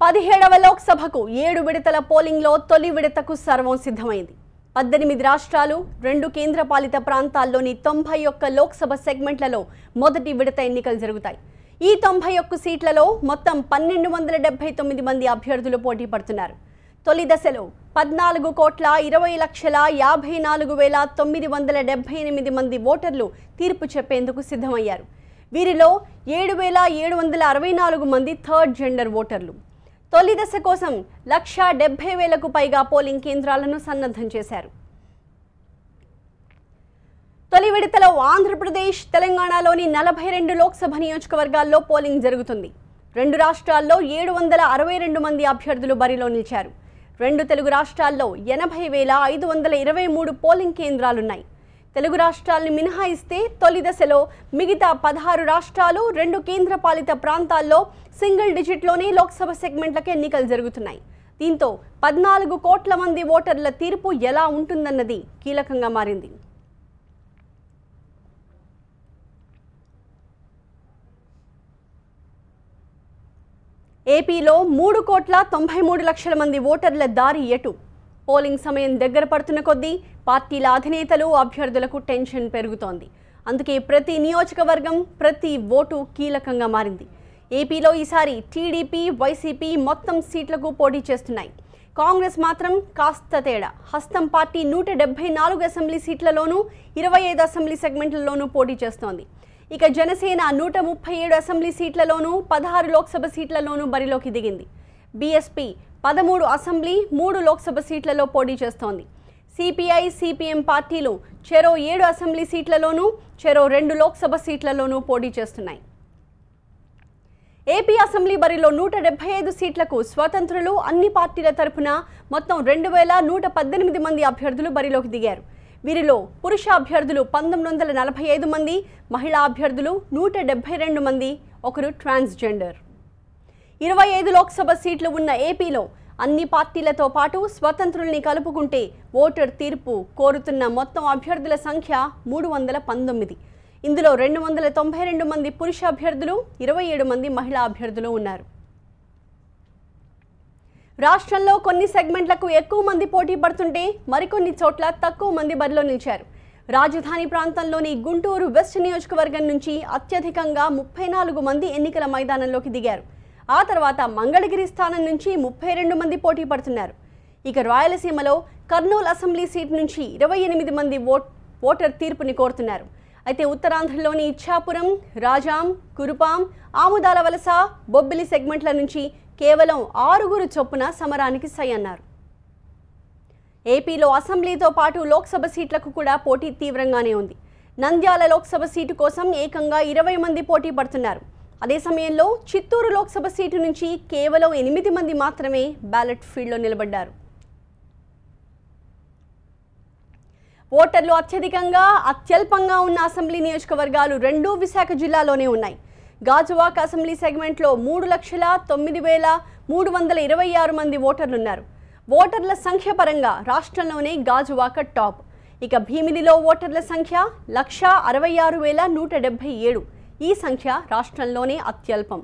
17వ లోక్సభకు 7 విడతల పోలింగ్లో తొలి విడతకు సర్వం సిద్ధమైంది. 18 రాష్ట్రాలు, 2 కేంద్రపాలిత ప్రాంతాల్లోని 91 లోక్సభ సెగ్మెంట్లలో మొదటి విడత ఎన్నికలు జరుగుతాయి. ఈ 91 సీట్లలో మొత్తం 1279 మంది అభ్యర్థులు పోటీ పడుతున్నారు. తొలి దశలో 14,20,54,978 మంది ఓటర్లు తీర్పు చెప్పేందుకు సిద్ధమయ్యారు. వీరిలో 7,764 మంది థర్డ్ జెండర్ ఓటర్లు. తొలి దశ కోసం 1,70,000కు పైగా పోలింగ్ కేంద్రాలను సన్నద్ధం చేశారు. తొలి విడతలో ఆంధ్రప్రదేశ్, తెలంగాణలోని 42 లోక్సభ నియోజకవర్గాల్లో పోలింగ్ జరుగుతుంది. 2 రాష్ట్రాల్లో 762 మంది అభ్యర్థులు బరిలో నిలిచారు. 2 తెలుగు రాష్ట్రాల్లో 80,523 పోలింగ్ కేంద్రాలున్నాయి. తెలుగు రాష్ట్రాలను మినహాయిస్తే తొలి దశలో మిగతా 16 రాష్ట్రాలు, 2 కేంద్రపాలిత ప్రాంతాల్లో సింగిల్ డిజిట్లోనే లోక్సభ సెగ్మెంట్లకు ఎన్నికలు జరుగుతున్నాయి. దీంతో 14 కోట్ల మంది ఓటర్ల తీర్పు ఎలా ఉంటుందన్నది కీలకంగా మారింది. ఏపీలో 3,93,00,000 మంది ఓటర్ల దారి ఎటు? పోలింగ్ సమయం దగ్గర పడుతున్న కొద్దీ పార్టీల అధినేతలు, అభ్యర్థులకు టెన్షన్ పెరుగుతోంది. అందుకే ప్రతి నియోజకవర్గం, ప్రతి ఓటు కీలకంగా మారింది. ఏపీలో ఈసారి టీడీపీ, వైసీపీ మొత్తం సీట్లకు పోటీ చేస్తున్నాయి. కాంగ్రెస్ మాత్రం కాస్త తేడా. హస్తం పార్టీ 174 అసెంబ్లీ సీట్లలోనూ 25 అసెంబ్లీ సెగ్మెంట్లలోనూ పోటీ చేస్తోంది. ఇక జనసేన 137 అసెంబ్లీ సీట్లలోనూ 16 లోక్సభ సీట్లలోనూ బరిలోకి దిగింది. బీఎస్పీ 13 అసెంబ్లీ, 3 లోక్సభ సీట్లలో పోటీ చేస్తోంది. సిపిఐ, సిపిఎం పార్టీలు చెరో 7 అసెంబ్లీ సీట్లలోనూ, చెరో 2 లోక్సభ సీట్లలోనూ పోటీ చేస్తున్నాయి. ఏపీ అసెంబ్లీ బరిలో 175 సీట్లకు స్వతంత్రులు అన్ని పార్టీల తరపున మొత్తం 2,118 మంది అభ్యర్థులు బరిలోకి దిగారు. వీరిలో పురుష అభ్యర్థులు 1945 మంది, మహిళా అభ్యర్థులు 172 మంది, ఒకరు ట్రాన్స్జెండర్. 25 లోక్సభ సీట్లు ఉన్న ఏపీలో అన్ని పార్టీలతో పాటు స్వతంత్రుల్ని కలుపుకుంటే ఓటర్ తీర్పు కోరుతున్న మొత్తం అభ్యర్థుల సంఖ్య 319. ఇందులో 292 మంది పురుష అభ్యర్థులు, 27 మంది మహిళా అభ్యర్థులు ఉన్నారు. రాష్ట్రంలో కొన్ని సెగ్మెంట్లకు ఎక్కువ మంది పోటీ పడుతుంటే మరికొన్ని చోట్ల తక్కువ మంది బరిలో నిలిచారు. రాజధాని ప్రాంతంలోని గుంటూరు వెస్ట్ నియోజకవర్గం నుంచి అత్యధికంగా 34 మంది ఎన్నికల మైదానంలోకి దిగారు. ఆ తర్వాత మంగళగిరి స్థానం నుంచి 32 మంది పోటీ పడుతున్నారు. ఇక రాయలసీమలో కర్నూలు అసెంబ్లీ సీట్ నుంచి 28 మంది ఓటర్ తీర్పుని కోరుతున్నారు. అయితే ఉత్తరాంధ్రలోని ఇచ్చాపురం, రాజాం, కురుపాం, ఆముదాల వలస, బొబ్బిలి సెగ్మెంట్ల నుంచి కేవలం 6 చొప్పున సమరానికి సై అన్నారు. ఏపీలో అసెంబ్లీతో పాటు లోక్సభ సీట్లకు కూడా పోటీ తీవ్రంగానే ఉంది. నంద్యాల లోక్సభ సీటు కోసం ఏకంగా 20 మంది పోటీ పడుతున్నారు. అదే సమయంలో చిత్తూరు లోక్సభ సీటు నుంచి కేవలం 8 మంది మాత్రమే బ్యాలెట్ ఫీల్డ్లో నిలబడ్డారు. ఓటర్లు అత్యధికంగా, అత్యల్పంగా ఉన్న అసెంబ్లీ నియోజకవర్గాలు 2 విశాఖ జిల్లాలోనే ఉన్నాయి. గాజువాక అసెంబ్లీ సెగ్మెంట్లో 3,09,326 మంది ఓటర్లున్నారు. ఓటర్ల సంఖ్య పరంగా రాష్ట్రంలోనే గాజువాక టాప్. ఇక భీమిలిలో ఓటర్ల సంఖ్య 1,66,177. ఈ సంఖ్య రాష్ట్రంలోనే అత్యల్పం.